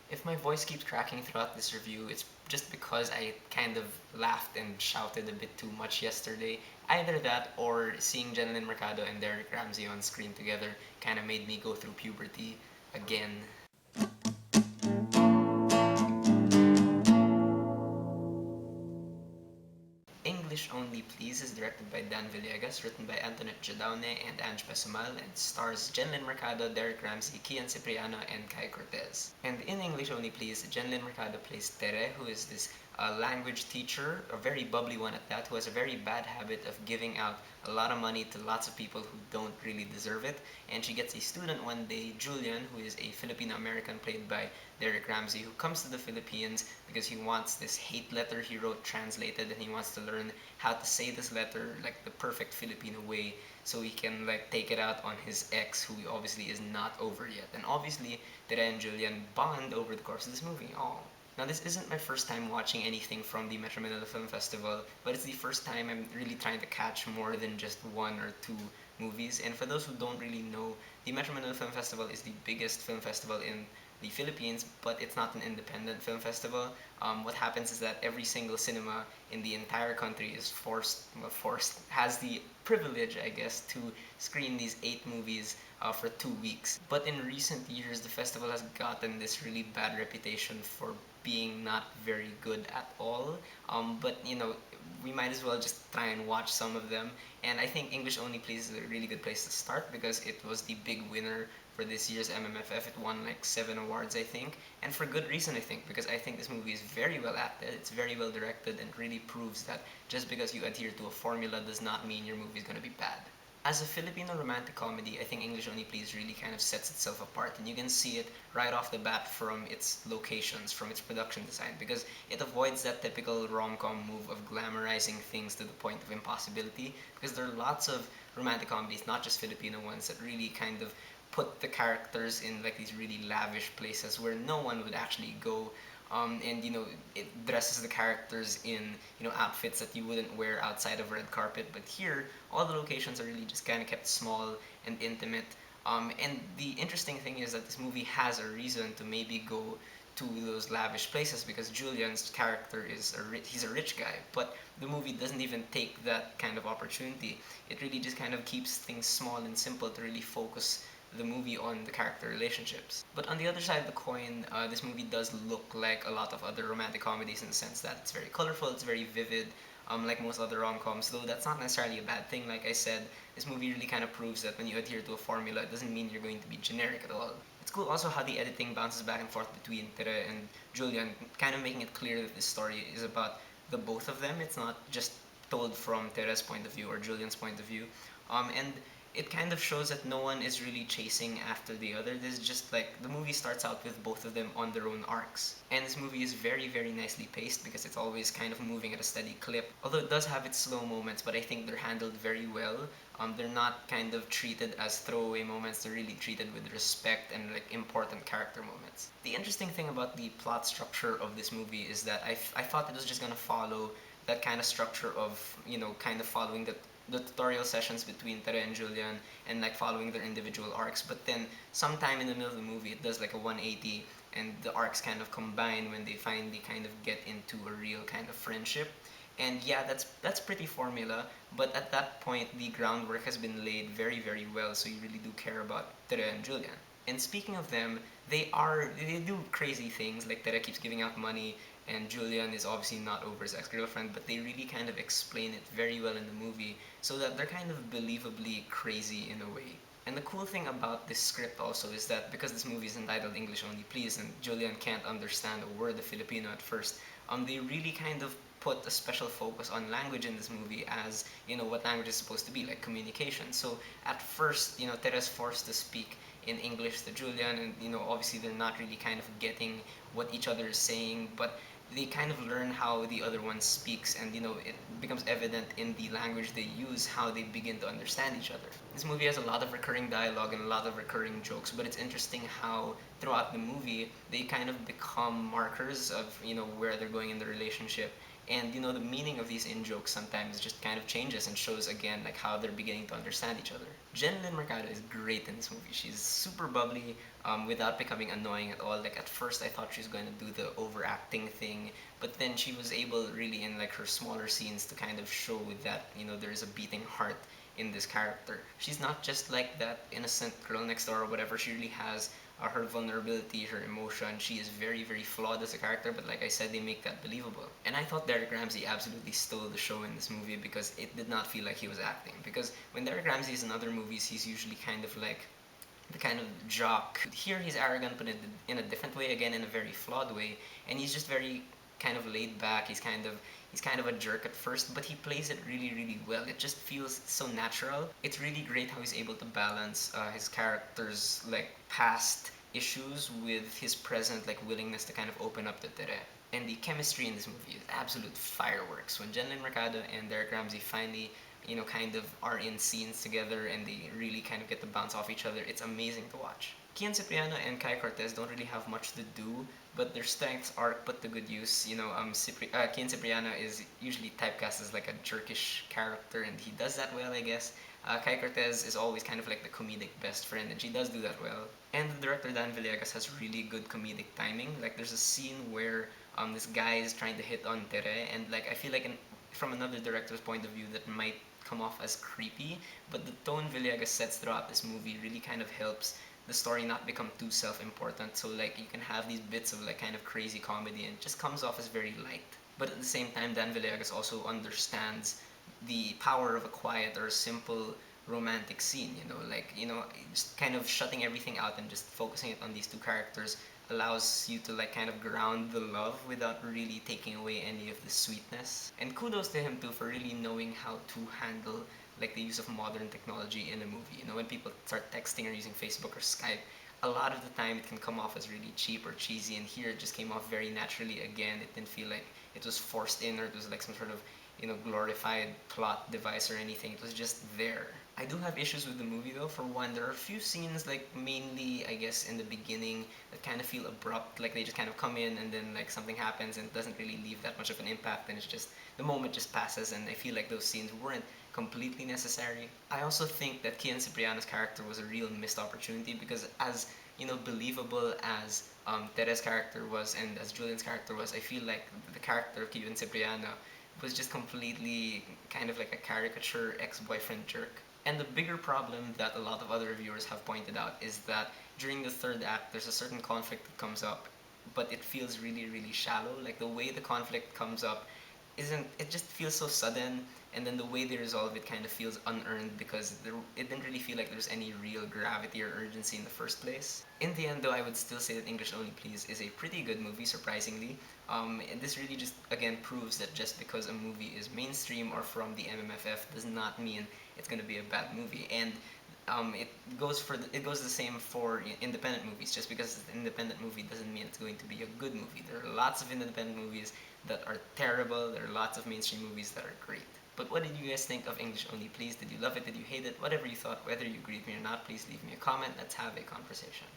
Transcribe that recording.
If my voice keeps cracking throughout this review, it's just because I kind of laughed and shouted a bit too much yesterday. Either that or seeing Jenlyn Mercado and Derek Ramsey on screen together kind of made me go through puberty again. English Only Please is directed by Dan Villegas, written by Antoinette Jadaune and Ange Pesumal, and stars Jenlyn Mercado, Derek Ramsey, Kian Cipriano, and Kai Cortez. And in English Only Please, Jenlyn Mercado plays Tere, who is this language teacher, a very bubbly one at that, who has a very bad habit of giving out a lot of money to lots of people who don't really deserve it. And she gets a student one day, Julian, who is a Filipino-American played by Derek Ramsey, who comes to the Philippines because he wants this hate letter he wrote translated, and he wants to learn how to say this letter like the perfect Filipino way so he can like take it out on his ex, who obviously is not over yet. And obviously, Tere and Julian bond over the course of this movie. Oh. Now, this isn't my first time watching anything from the Metro Manila Film Festival, but it's the first time I'm really trying to catch more than just one or two movies. And for those who don't really know, the Metro Manila Film Festival is the biggest film festival in the Philippines, but it's not an independent film festival. What happens is that every single cinema in the entire country is has the privilege, I guess, to screen these 8 movies for 2 weeks. But in recent years, the festival has gotten this really bad reputation for being not very good at all. But we might as well just try and watch some of them. And I think English Only Please is a really good place to start because it was the big winner for this year's MMFF. It won like 7 awards, I think, and for good reason, I think, because I think this movie is very well acted, it's very well directed, and really proves that just because you adhere to a formula does not mean your movie is going to be bad. As a Filipino romantic comedy, I think English Only Please really kind of sets itself apart, and you can see it right off the bat from its locations, from its production design, because it avoids that typical rom-com move of glamorizing things to the point of impossibility, because there are lots of romantic comedies, not just Filipino ones, that really kind of put the characters in like these really lavish places where no one would actually go. And it dresses the characters in outfits that you wouldn't wear outside of red carpet. But here, all the locations are really just kind of kept small and intimate. And the interesting thing is that this movie has a reason to maybe go to those lavish places because Julian's character is he's a rich guy, but the movie doesn't even take that kind of opportunity. It really just kind of keeps things small and simple to really focus the movie on the character relationships. But on the other side of the coin, this movie does look like a lot of other romantic comedies in the sense that it's very colorful, it's very vivid, like most other rom-coms, though that's not necessarily a bad thing. Like I said, this movie really kind of proves that when you adhere to a formula, it doesn't mean you're going to be generic at all. It's cool also how the editing bounces back and forth between Tere and Julian, kind of making it clear that this story is about the both of them. It's not just told from Tere's point of view or Julian's point of view. And it kind of shows that no one is really chasing after the other. This is just like the movie starts out with both of them on their own arcs. And this movie is very, very nicely paced because it's always kind of moving at a steady clip. Although it does have its slow moments, but I think they're handled very well. They're not kind of treated as throwaway moments, they're really treated with respect and like important character moments. The interesting thing about the plot structure of this movie is that I thought it was just gonna follow that kind of structure of, kind of following the tutorial sessions between Tere and Julian and like following their individual arcs. But then sometime in the middle of the movie, it does like a 180 and the arcs kind of combine when they finally kind of get into a real kind of friendship. And yeah, that's pretty formula, but at that point, the groundwork has been laid very, very well, so you really do care about Tere and Julian. And speaking of them, they do crazy things, like Tere keeps giving out money, and Julian is obviously not over his ex-girlfriend, but they really kind of explain it very well in the movie, so that they're kind of believably crazy in a way. And the cool thing about this script also is that because this movie is entitled English Only Please and Julian can't understand a word of Filipino at first, they really kind of put a special focus on language in this movie as, what language is supposed to be, like communication. So at first, Tere's forced to speak in English to Julian and, obviously they're not really kind of getting what each other is saying, but they kind of learn how the other one speaks and it becomes evident in the language they use how they begin to understand each other. This movie has a lot of recurring dialogue and a lot of recurring jokes, but it's interesting how throughout the movie they kind of become markers of where they're going in the relationship. And the meaning of these in-jokes sometimes just kind of changes and shows again like how they're beginning to understand each other. Jenlyn Mercado is great in this movie. She's super bubbly, without becoming annoying at all. Like at first I thought she was going to do the overacting thing, but then she was able really in like her smaller scenes to kind of show that there is a beating heart in this character. She's not just like that innocent girl next door or whatever. She really has her vulnerability, her emotion. She is very, very flawed as a character, but like I said, they make that believable. And I thought Derek Ramsey absolutely stole the show in this movie because it did not feel like he was acting. Because when Derek Ramsey is in other movies, he's usually kind of like the kind of jock. Here he's arrogant, but in a different way, again in a very flawed way, and he's just very kind of laid back. He's kind of a jerk at first, but he plays it really, really well. It just feels so natural. It's really great how he's able to balance his character's like past issues with his present like willingness to kind of open up to Tere. And the chemistry in this movie is absolute fireworks. When Jenlyn Mercado and Derek Ramsey finally kind of are in scenes together and they really kind of get to bounce off each other, it's amazing to watch. Kian Cipriano and Kai Cortez don't really have much to do, but their strengths are put to good use. Kian Cipriano is usually typecast as like a jerkish character, and he does that well, I guess. Kai Cortez is always kind of like the comedic best friend, and she does do that well. And the director Dan Villegas has really good comedic timing. Like there's a scene where this guy is trying to hit on Tere, and like I feel like from another director's point of view that might come off as creepy, but the tone Villegas sets throughout this movie really kind of helps the story not become too self-important. So like you can have these bits of like kind of crazy comedy and it just comes off as very light. But at the same time, Dan Villegas also understands the power of a quiet or simple romantic scene. Just kind of shutting everything out and just focusing it on these two characters allows you to like kind of ground the love without really taking away any of the sweetness. And kudos to him too for really knowing how to handle like the use of modern technology in a movie. When people start texting or using Facebook or Skype, a lot of the time it can come off as really cheap or cheesy, and here it just came off very naturally. Again, it didn't feel like it was forced in or it was like some sort of glorified plot device or anything. It was just there. I do have issues with the movie though. For one, there are a few scenes, like mainly I guess in the beginning, that kind of feel abrupt. Like they just kind of come in and then like something happens and it doesn't really leave that much of an impact, and it's just the moment just passes, and I feel like those scenes weren't completely necessary. I also think that Kian Cipriano's character was a real missed opportunity because as believable as Tere's character was and as Julian's character was, I feel like the character of Kian Cipriano was just completely kind of like a caricature ex-boyfriend jerk. And the bigger problem that a lot of other reviewers have pointed out is that during the third act, there's a certain conflict that comes up, but it feels really, really shallow. Like the way the conflict comes up it just feels so sudden, and then the way they resolve it kind of feels unearned because it didn't really feel like there's any real gravity or urgency in the first place. In the end though, I would still say that English Only Please is a pretty good movie, surprisingly. And this really just again proves that just because a movie is mainstream or from the MMFF does not mean it's going to be a bad movie. And it goes the same for independent movies. Just because it's an independent movie doesn't mean it's going to be a good movie. There are lots of independent movies that are terrible. There are lots of mainstream movies that are great. But what did you guys think of English Only Please? Did you love it? Did you hate it? Whatever you thought, whether you agreed with me or not, please leave me a comment. Let's have a conversation.